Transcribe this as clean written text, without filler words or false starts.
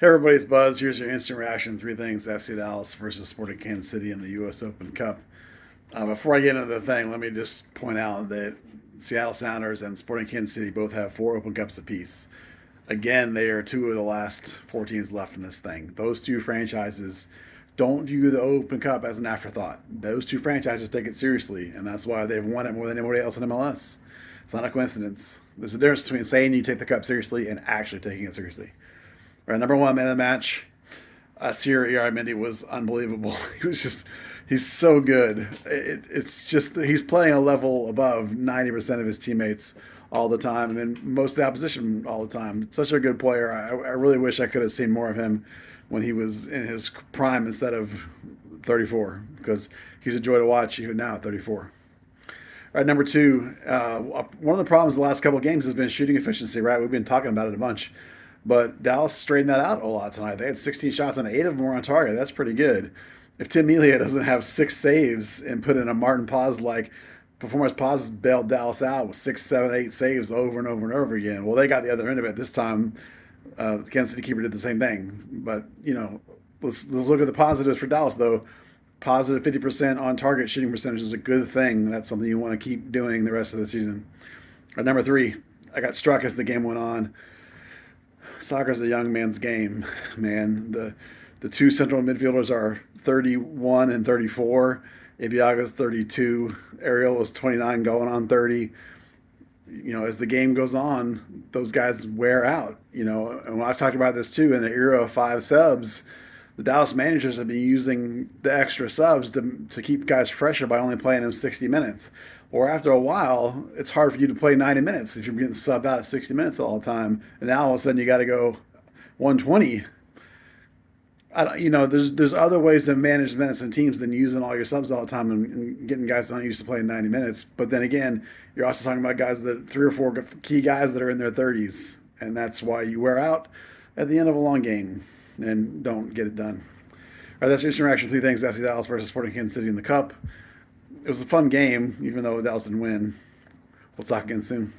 Hey everybody's Buzz. Here's your instant reaction. Three things: FC Dallas versus Sporting Kansas City in the U.S. Open Cup. Before I get into the thing, let me just point out that Seattle Sounders and Sporting Kansas City both have 4 Open Cups apiece. Again, they are two of the last 4 teams left in this thing. Those two franchises don't view the Open Cup as an afterthought. Those two franchises take it seriously, and that's why they've won it more than anybody else in MLS. It's not a coincidence. There's a difference between saying you take the cup seriously and actually taking it seriously. Right, number one man of the match, Sierra Mendy was unbelievable. He's so good. It's just he's playing a level above 90% of his teammates all the time, and then most of the opposition all the time. Such a good player. I really wish I could have seen more of him when he was in his prime instead of 34, because he's a joy to watch even now at 34. All right, number two, one of the problems the last couple of games has been shooting efficiency, right? We've been talking about it a bunch. But Dallas straightened that out a lot tonight. They had 16 shots and 8 of them were on target. That's pretty good. If Tim Melia doesn't have 6 saves and put in a Martin Paz like performance, Paz bailed Dallas out with 6, 7, 8 saves over and over and over again. Well, they got the other end of it this time. Kansas City keeper did the same thing. But, let's look at the positives for Dallas, though. Positive 50% on target shooting percentage is a good thing. That's something you want to keep doing the rest of the season. Right, number three, I got struck as the game went on. Soccer's a young man's game, man. The two central midfielders are 31 and 34. Ibiaga's 32. Ariel is 29 going on 30. As the game goes on, those guys wear out. And I've talked about this too in the era of 5 subs. The Dallas managers have been using the extra subs to keep guys fresher by only playing them 60 minutes. Or after a while, it's hard for you to play 90 minutes if you're getting subbed out at 60 minutes all the time. And now all of a sudden you got to go 120. There's other ways to manage minutes in teams than using all your subs all the time and getting guys not used to playing 90 minutes. But then again, you're also talking about guys that 3 or 4 key guys that are in their 30s, and that's why you wear out at the end of a long game and don't get it done. All right, that's your interaction. 3 things: FC Dallas versus Sporting Kansas City in the Cup. It was a fun game, even though Dallas didn't win. We'll talk again soon.